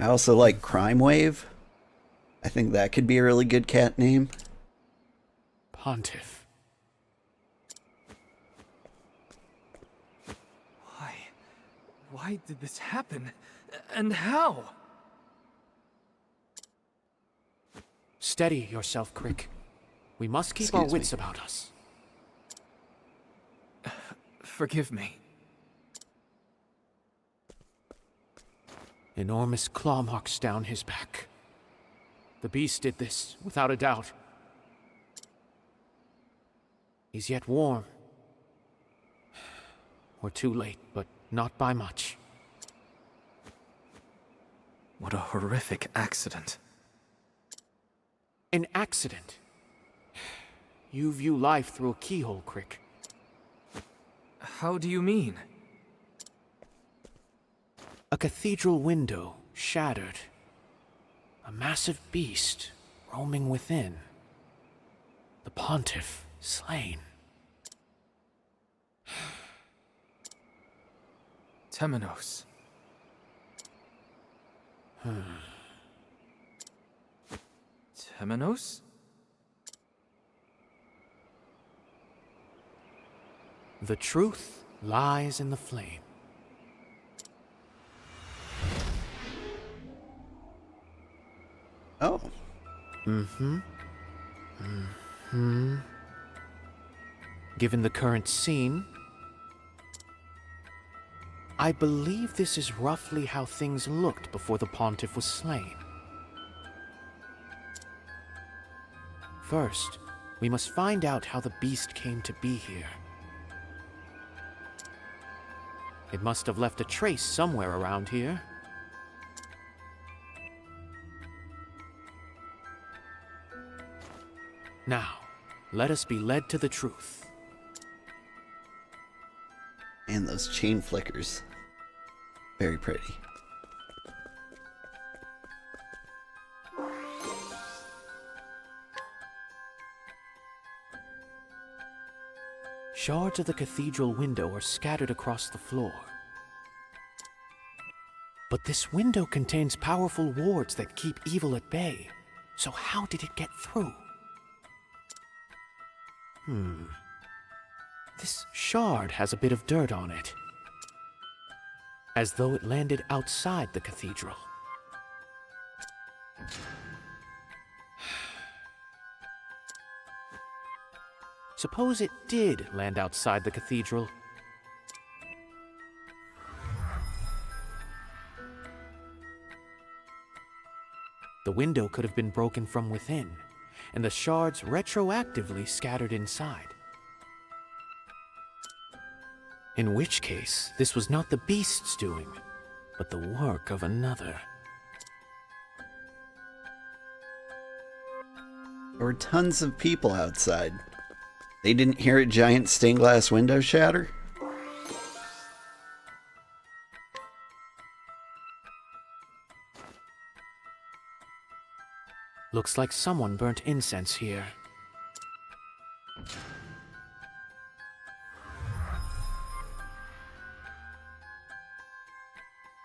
I also like Crime Wave. I think that could be a really good cat name. Pontiff. Why did this happen? And how? Steady yourself, Crick. We must keep our wits about us. Forgive me. Enormous claw marks down his back. The beast did this, without a doubt. He's yet warm. We're too late, but not by much. What a horrific accident. An accident? You view life through a keyhole, Crick. How do you mean? A cathedral window shattered. A massive beast roaming within. The Pontiff slain. Temenos. Temenos? The truth lies in the flame. Oh. Given the current scene, I believe this is roughly how things looked before the Pontiff was slain. First, we must find out how the beast came to be here. It must have left a trace somewhere around here. Now, let us be led to the truth. And those chain flickers. Very pretty. Shards of the cathedral window are scattered across the floor. But this window contains powerful wards that keep evil at bay. So how did it get through? This shard has a bit of dirt on it. As though it landed outside the cathedral. Suppose it did land outside the cathedral. The window could have been broken from within, and the shards retroactively scattered inside. In which case, this was not the beast's doing, but the work of another. There were tons of people outside. They didn't hear a giant stained glass window shatter? Looks like someone burnt incense here.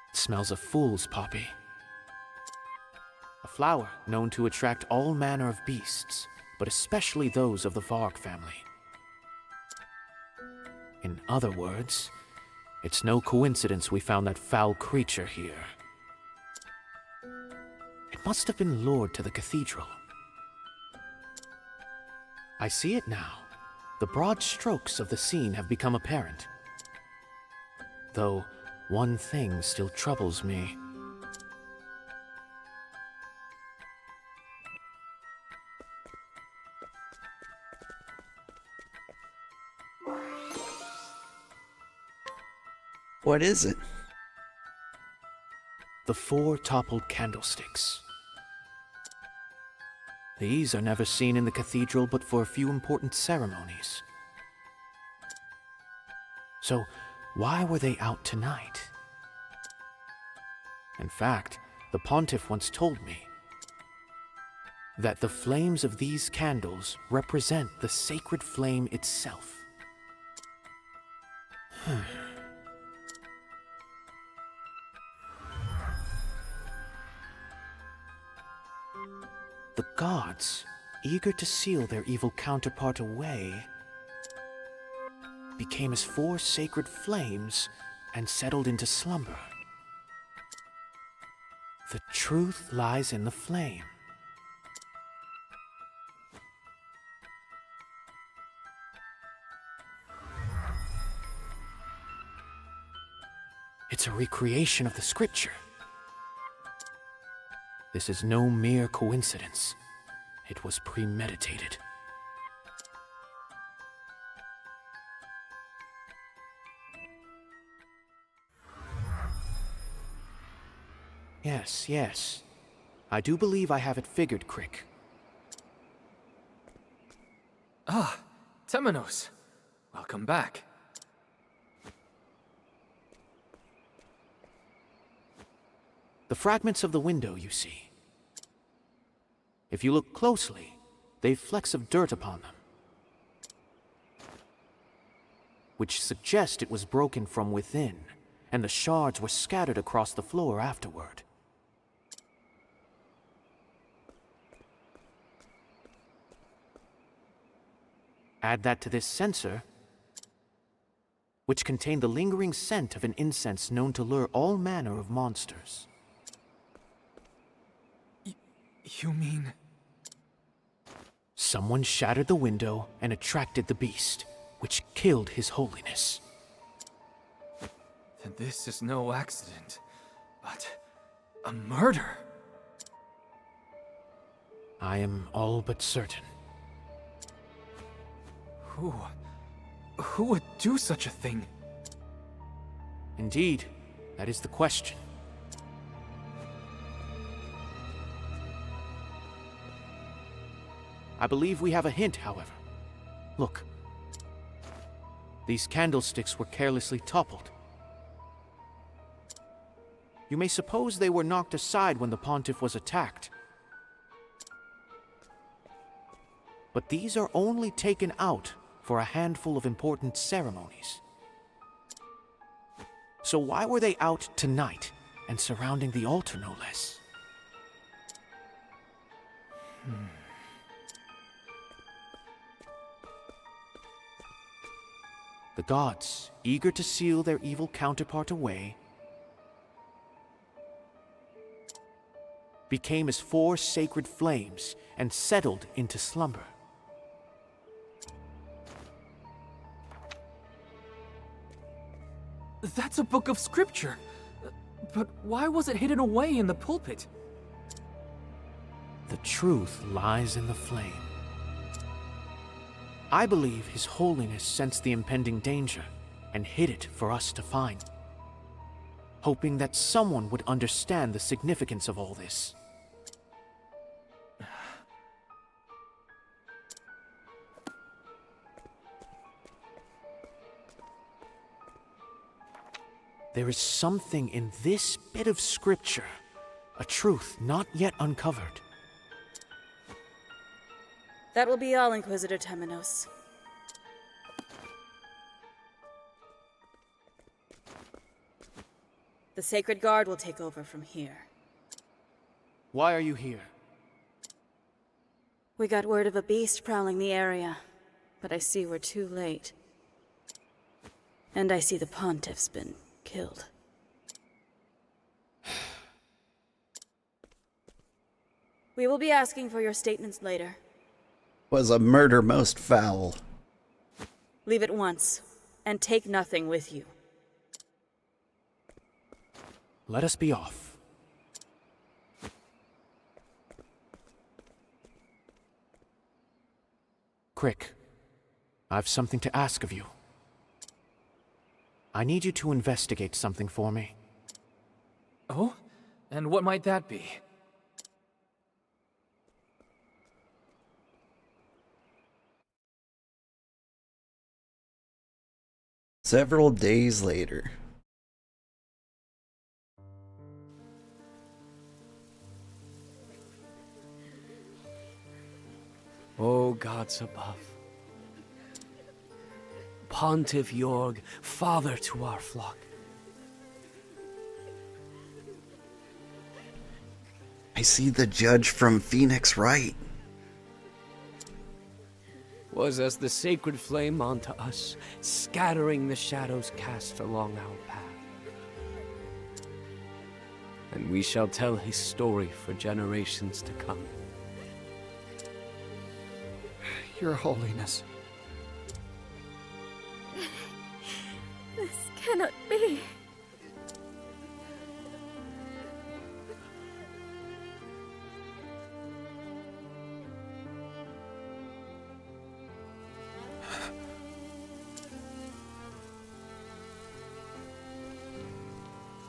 It smells of fool's poppy. A flower known to attract all manner of beasts, but especially those of the Varg family. In other words, it's no coincidence we found that foul creature here. It must have been lured to the cathedral. I see it now. The broad strokes of the scene have become apparent. Though, one thing still troubles me. What is it? The 4 toppled candlesticks. These are never seen in the cathedral but for a few important ceremonies. So, why were they out tonight? In fact, the Pontiff once told me that the flames of these candles represent the sacred flame itself. The gods, eager to seal their evil counterpart away, became as four sacred flames and settled into slumber. The truth lies in the flame. It's a recreation of the scripture. This is no mere coincidence. It was premeditated. Yes. I do believe I have it figured, Crick. Ah, Temenos. Welcome back. The fragments of the window, you see. If you look closely, they've flecks of dirt upon them, which suggest it was broken from within, and the shards were scattered across the floor afterward. Add that to this censer, which contained the lingering scent of an incense known to lure all manner of monsters. You mean... Someone shattered the window and attracted the beast, which killed His Holiness. Then this is no accident, but a murder. I am all but certain. Who would do such a thing? Indeed, that is the question. I believe we have a hint, however. Look. These candlesticks were carelessly toppled. You may suppose they were knocked aside when the pontiff was attacked. But these are only taken out for a handful of important ceremonies. So why were they out tonight and surrounding the altar, no less? The gods, eager to seal their evil counterpart away, became as four sacred flames and settled into slumber. That's a book of scripture. But why was it hidden away in the pulpit? The truth lies in the flame. I believe His Holiness sensed the impending danger and hid it for us to find, hoping that someone would understand the significance of all this. There is something in this bit of scripture, a truth not yet uncovered. That will be all, Inquisitor Temenos. The Sacred Guard will take over from here. Why are you here? We got word of a beast prowling the area, but I see we're too late. And I see the Pontiff's been killed. We will be asking for your statements later. Was a murder most foul. Leave at once, and take nothing with you. Let us be off. Crick, I've something to ask of you. I need you to investigate something for me. Oh? And what might that be? Several days later. O gods above, Pontiff Jorg, father to our flock. I see the judge from Phoenix Wright. Was as the sacred flame onto us, scattering the shadows cast along our path. And we shall tell his story for generations to come. Your Holiness. This cannot be.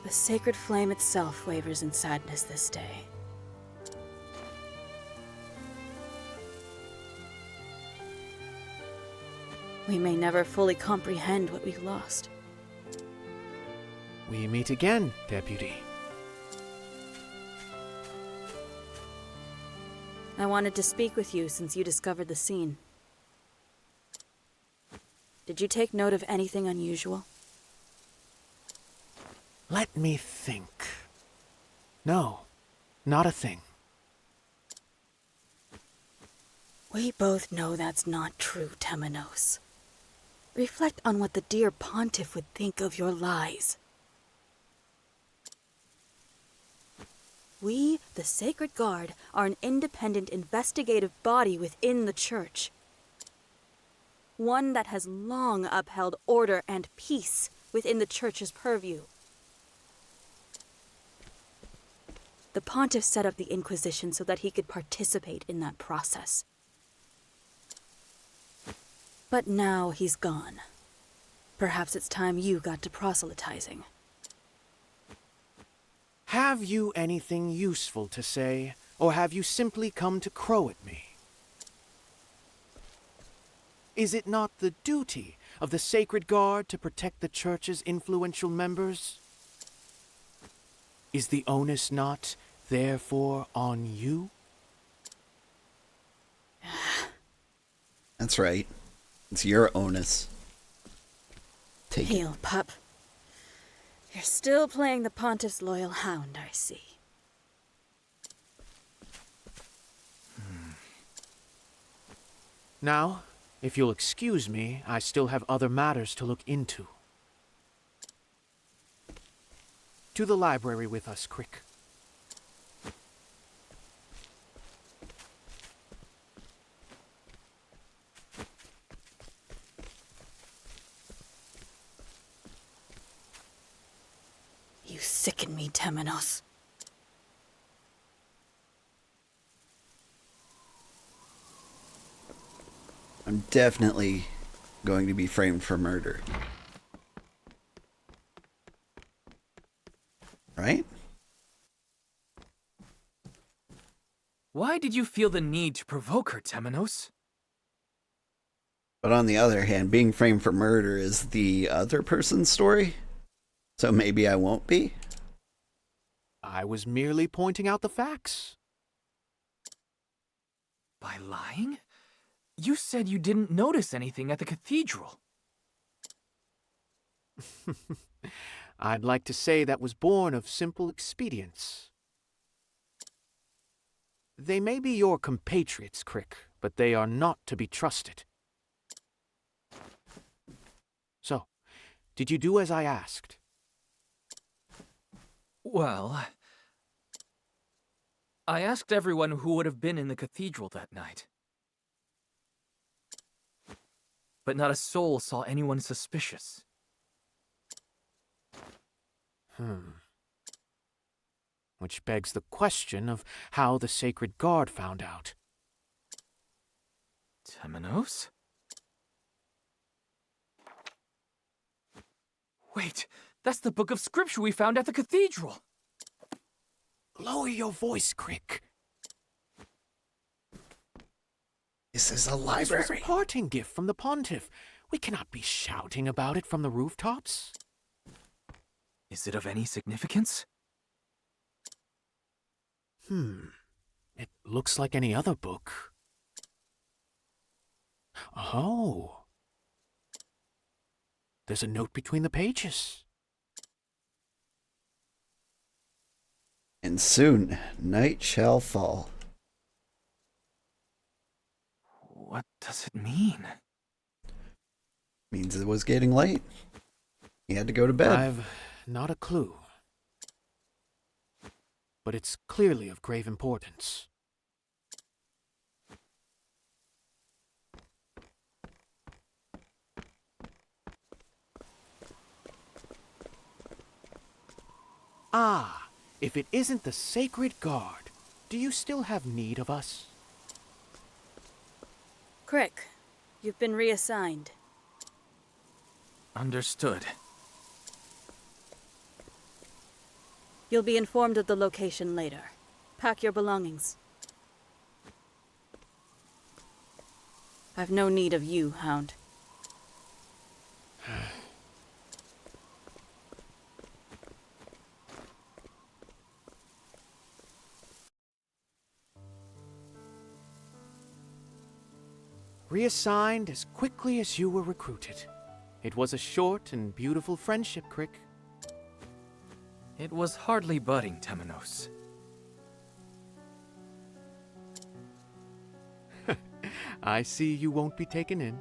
The sacred flame itself wavers in sadness this day. We may never fully comprehend what we've lost. We meet again, Deputy. I wanted to speak with you since you discovered the scene. Did you take note of anything unusual? Let me think. No, not a thing. We both know that's not true, Temenos. Reflect on what the dear Pontiff would think of your lies. We, the Sacred Guard, are an independent investigative body within the Church. One that has long upheld order and peace within the Church's purview. The Pontiff set up the Inquisition so that he could participate in that process. But now he's gone. Perhaps it's time you got to proselytizing. Have you anything useful to say, or have you simply come to crow at me? Is it not the duty of the Sacred Guard to protect the Church's influential members? Is the onus not, therefore, on you? That's right. It's your onus. Take it. Hail, pup. You're still playing the Pontiff's loyal hound, I see. Now, if you'll excuse me, I still have other matters to look into. To the library with us, Crick. You sicken me, Temenos. I'm definitely going to be framed for murder. Right? Why did you feel the need to provoke her, Temenos? But on the other hand, being framed for murder is the other person's story. So maybe I won't be? I was merely pointing out the facts. By lying? You said you didn't notice anything at the cathedral. I'd like to say that was born of simple expedience. They may be your compatriots, Crick, but they are not to be trusted. So, did you do as I asked? Well, I asked everyone who would have been in the cathedral that night. But not a soul saw anyone suspicious. Which begs the question of how the Sacred Guard found out. Temenos? Wait, that's the book of scripture we found at the cathedral! Lower your voice, Crick. This is a This was library. a parting gift from the Pontiff. We cannot be shouting about it from the rooftops. Is it of any significance? It looks like any other book. Oh. There's a note between the pages. And soon night shall fall. What does it mean? Means it was getting late. He had to go to bed. I've not a clue. But it's clearly of grave importance. Ah, if it isn't the Sacred Guard, do you still have need of us? Crick, you've been reassigned. Understood. You'll be informed of the location later. Pack your belongings. I've no need of you, Hound. Reassigned as quickly as you were recruited. It was a short and beautiful friendship, Crick. It was hardly budding, Temenos. I see you won't be taken in.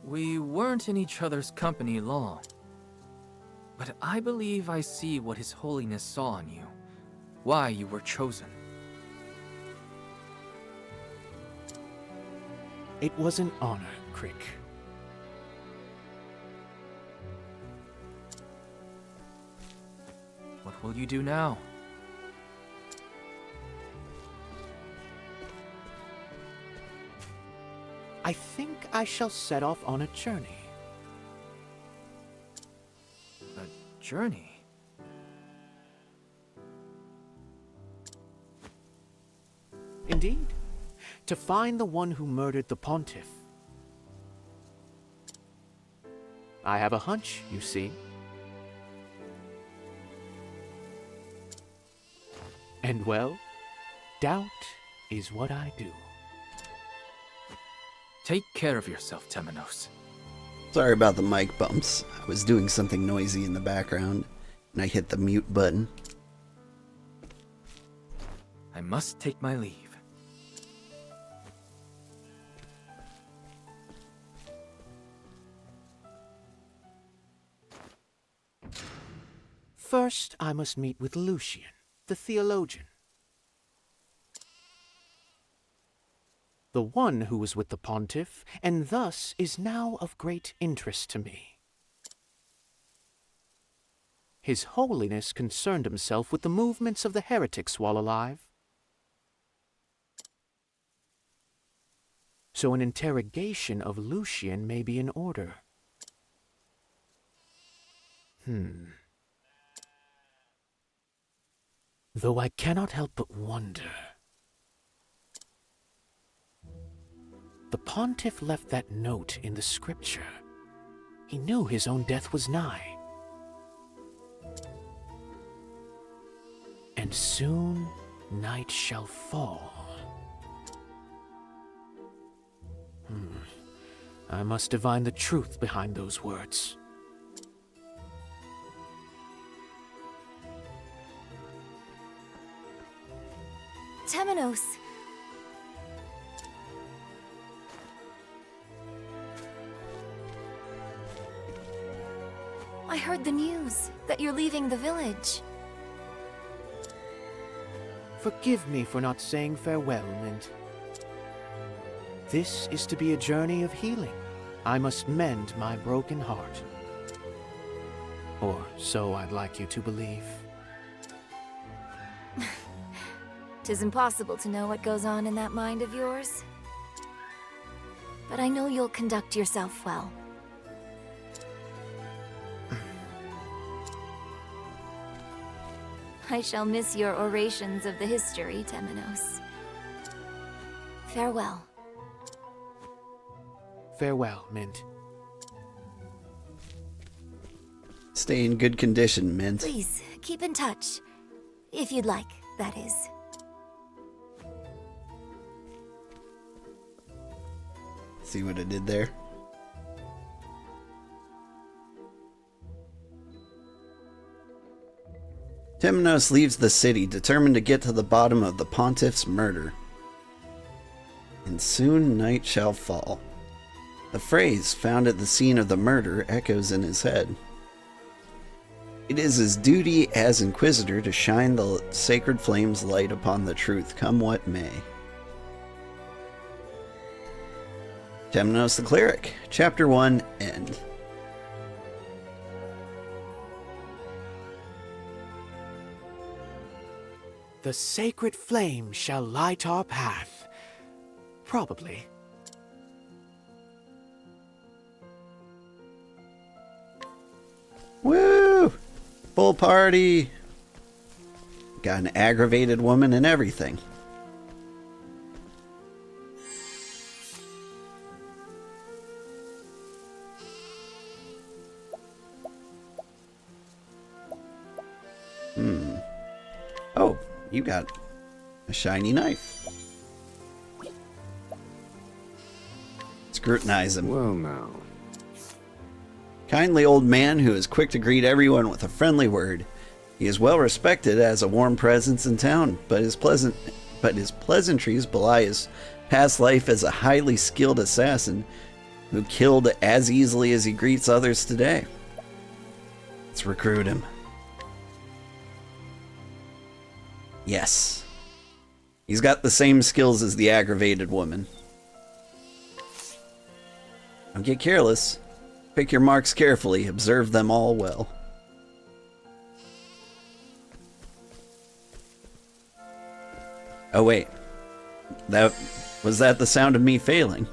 We weren't in each other's company long. But I believe I see what His Holiness saw in you. Why you were chosen. It was an honor, Crick. What will you do now? I think I shall set off on a journey. A journey? Indeed. To find the one who murdered the Pontiff. I have a hunch, you see. And well, doubt is what I do. Take care of yourself, Temenos. Sorry about the mic bumps. I was doing something noisy in the background, and I hit the mute button. I must take my leave. First, I must meet with Lucian, the theologian. The one who was with the Pontiff, and thus is now of great interest to me. His Holiness concerned himself with the movements of the heretics while alive. So an interrogation of Lucian may be in order. Though I cannot help but wonder. The Pontiff left that note in the scripture. He knew his own death was nigh. And soon night shall fall. I must divine the truth behind those words. Temenos. I heard the news that you're leaving the village. Forgive me for not saying farewell, Mint. This is to be a journey of healing. I must mend my broken heart. Or so I'd like you to believe. 'Tis impossible to know what goes on in that mind of yours. But I know you'll conduct yourself well. I shall miss your orations of the history, Temenos. Farewell. Farewell, Mint. Stay in good condition, Mint. Please, keep in touch. If you'd like, that is. See what I did there? Temenos leaves the city, determined to get to the bottom of the pontiff's murder. And soon night shall fall. The phrase found at the scene of the murder echoes in his head. It is his duty as Inquisitor to shine the sacred flame's light upon the truth, come what may. Temenos the Cleric, Chapter 1, End. The sacred flame shall light our path. Probably. Woo! Full party! Got an aggravated woman and everything. Oh, you got a shiny knife. Scrutinize him. Well now. Kindly old man who is quick to greet everyone with a friendly word. He is well respected as a warm presence in town, but his pleasantries belie his past life as a highly skilled assassin who killed as easily as he greets others today. Let's recruit him. Yes. He's got the same skills as the aggravated woman. Don't get careless. Pick your marks carefully. Observe them all well. Oh wait. Was that the sound of me failing?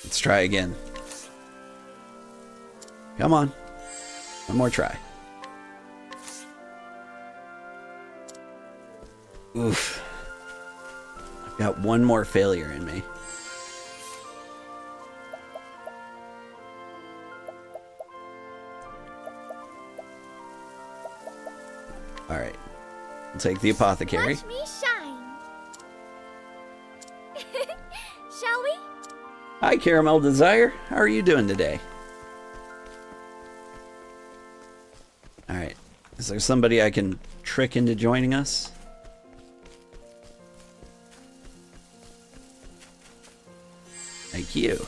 Let's try again. Come on. One more try. Oof. I've got one more failure in me. Alright. I'll take the apothecary. Watch me shine. Shall we? Hi, Caramel Desire. How are you doing today? Alright. Is there somebody I can trick into joining us? Thank you.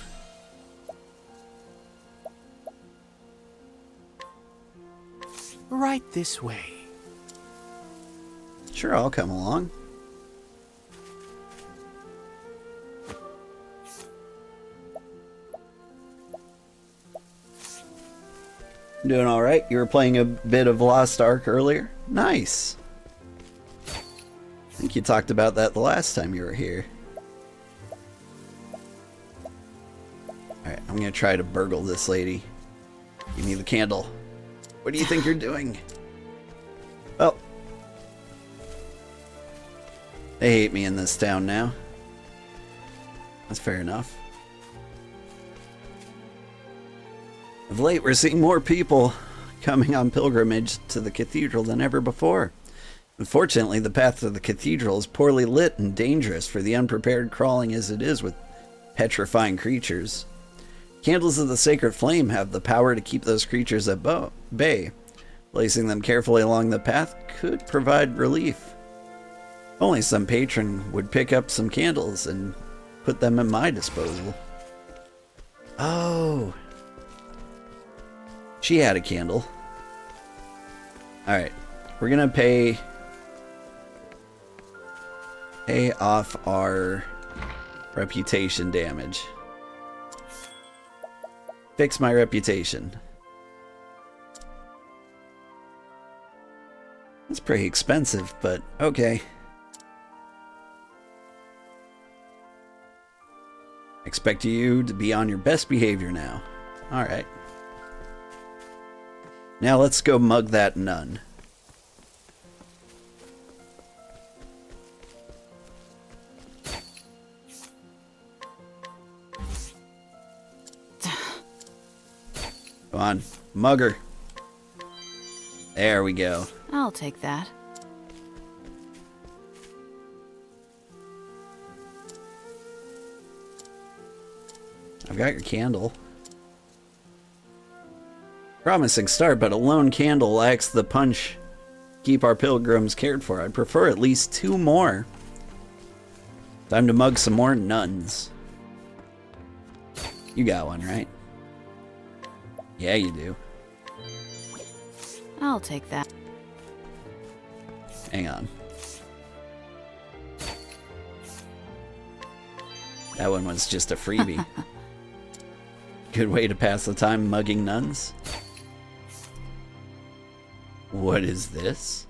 Right this way. Sure, I'll come along. Doing alright? You were playing a bit of Lost Ark earlier? Nice. I think you talked about that the last time you were here. Alright, I'm gonna try to burgle this lady. Give me the candle. What do you think you're doing? Well, they hate me in this town now. That's fair enough. Of late, we're seeing more people coming on pilgrimage to the cathedral than ever before. Unfortunately, the path to the cathedral is poorly lit and dangerous for the unprepared, crawling as it is with petrifying creatures. Candles of the sacred flame have the power to keep those creatures at bay. Placing them carefully along the path could provide relief. Only some patron would pick up some candles and put them at my disposal. Oh. She had a candle. Alright. We're gonna pay off our reputation damage. Fix my reputation. That's pretty expensive, but okay. Expect you to be on your best behavior now. Alright. Now let's go mug that nun. Come on, mug her. There we go. I'll take that. I've got your candle. Promising start, but a lone candle lacks the punch. Keep our pilgrims cared for. I'd prefer at least 2 more. Time to mug some more nuns. You got one, right? Yeah, you do. I'll take that. Hang on. That one was just a freebie. Good way to pass the time mugging nuns. What is this?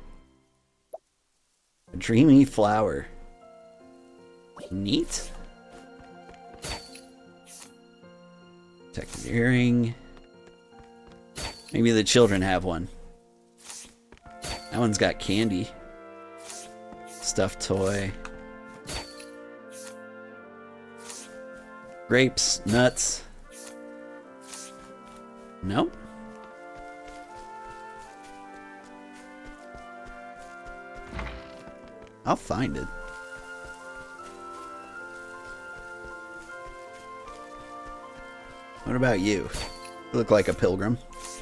A dreamy flower. Neat. Protective earring. Maybe the children have one. That one's got candy. Stuffed toy. Grapes, nuts. Nope. I'll find it. What about you? You look like a pilgrim.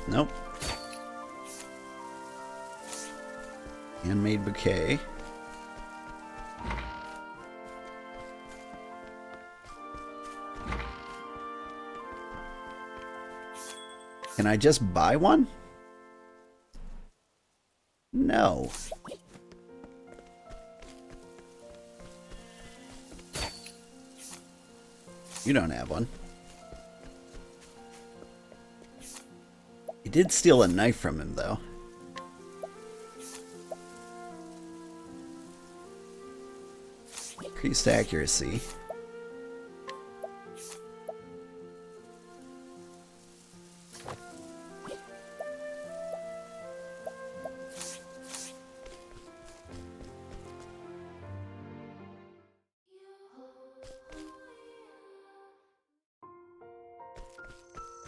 Nope. Handmade bouquet. Can I just buy one? No. You don't have one. You did steal a knife from him, though. Increased accuracy.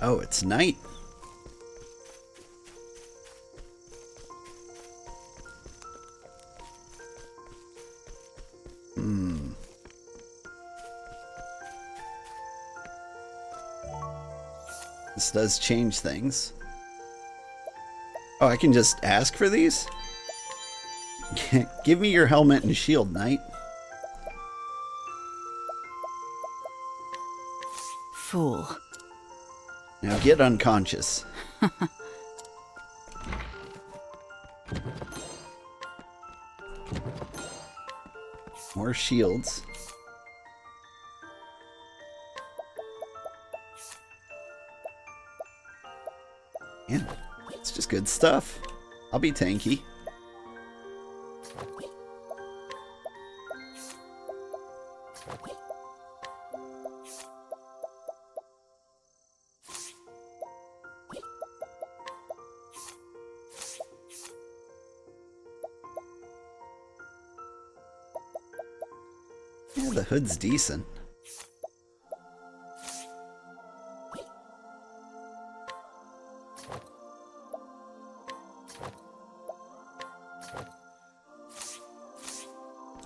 Oh, it's night. This does change things. Oh, I can just ask for these? Give me your helmet and shield, knight. Fool. Now get unconscious. More shields. Yeah, it's just good stuff. I'll be tanky. Yeah, the hood's decent.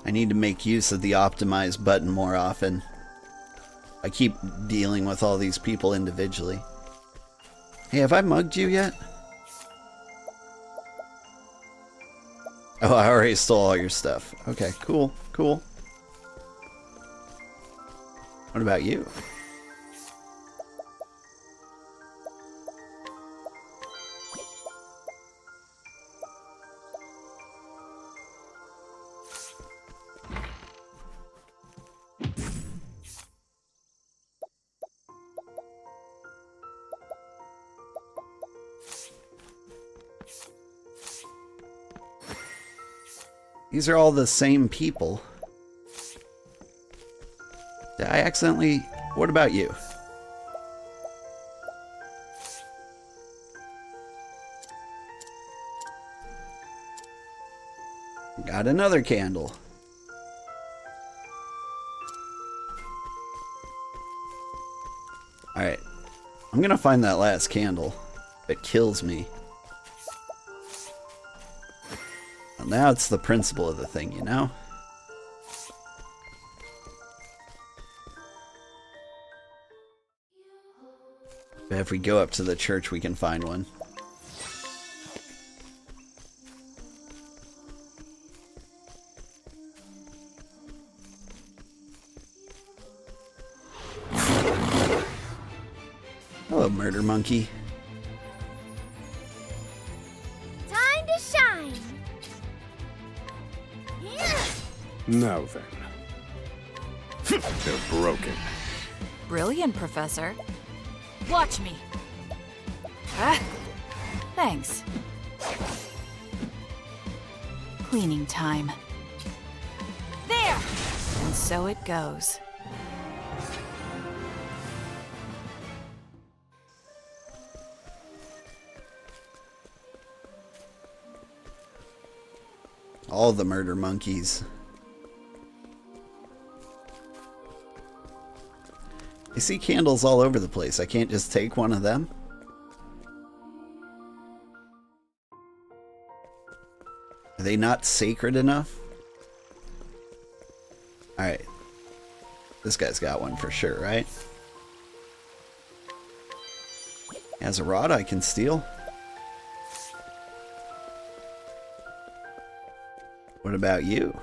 I need to make use of the optimize button more often. I keep dealing with all these people individually. Hey, have I mugged you yet? Oh, I already stole all your stuff. Okay, cool, cool. What about you? These are all the same people. Did I accidentally... What about you? Got another candle. Alright. I'm gonna find that last candle. If it kills me. Well, now it's the principle of the thing, you know? But if we go up to the church, we can find one. Hello, murder monkey. Time to shine! Now then. They're broken. Brilliant, Professor. Watch me. Ah, thanks. Cleaning time. There! And so it goes. All the murder monkeys. I see candles all over the place. I can't just take one of them? Are they not sacred enough? Alright. This guy's got one for sure, right? Has a rod I can steal. What about you?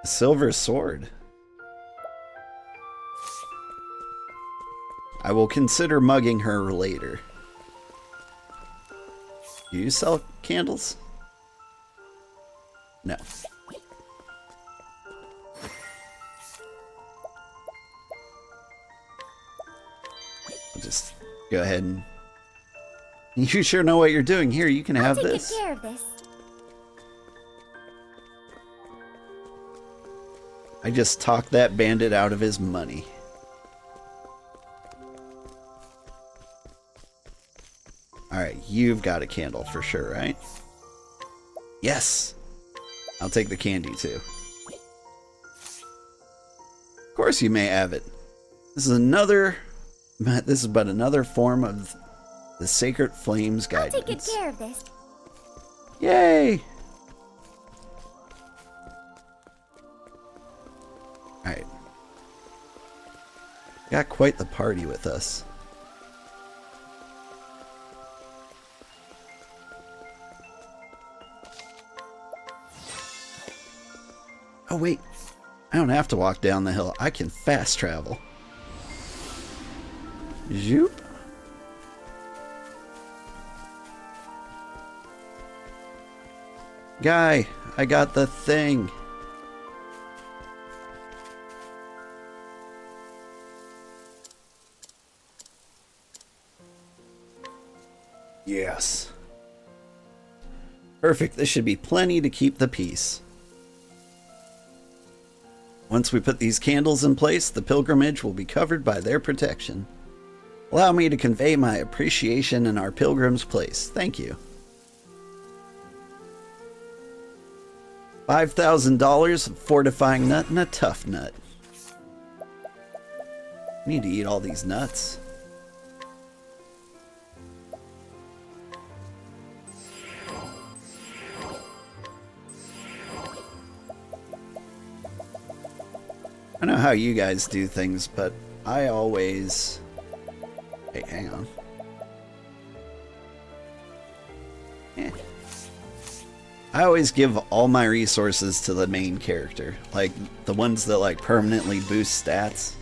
A silver sword. I will consider mugging her later. Do you sell candles? No. I'll just go ahead and... You sure know what you're doing. Here, you can have this. I'll take good care of this. I just talked that bandit out of his money. Alright, you've got a candle for sure, right? Yes! I'll take the candy too. Of course you may have it. This is but another form of the Sacred Flames guidance. I'll take good care of this. Yay! Alright. Got quite the party with us. Oh wait, I don't have to walk down the hill. I can fast travel. Zoop. Guy, I got the thing. Yes. Perfect. This should be plenty to keep the peace. Once we put these candles in place, the pilgrimage will be covered by their protection. Allow me to convey my appreciation in our pilgrim's place. Thank you. $5,000 of fortifying nut and a tough nut. I need to eat all these nuts. I know how you guys do things, but I always... Hey, hang on. Eh. I always give all my resources to the main character. Like, the ones that, like, permanently boost stats.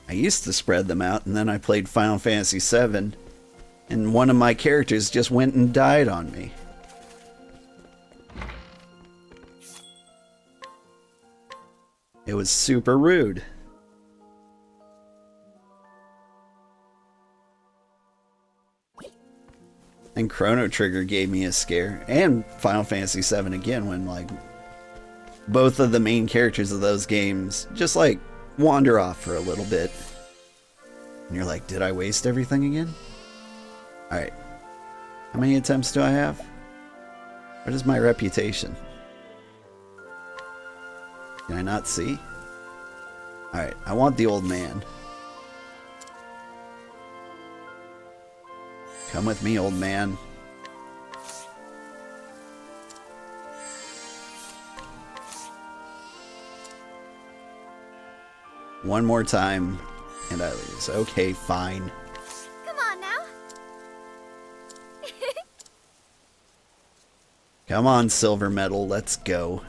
I used to spread them out, and then I played Final Fantasy VII, and one of my characters just went and died on me. It was super rude. And Chrono Trigger gave me a scare. And Final Fantasy VII again, when like both of the main characters of those games just like wander off for a little bit. And you're like, did I waste everything again? Alright. How many attempts do I have? What is my reputation? Can I not see? Alright, I want the old man. Come with me, old man. One more time, and I lose. Okay, fine. Come on now. Come on, silver medal, let's go.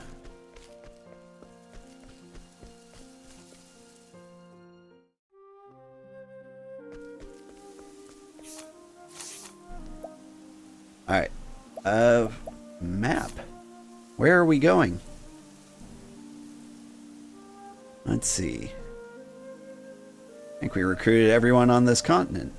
Alright. Map. Where are we going? Let's see. I think we recruited everyone on this continent.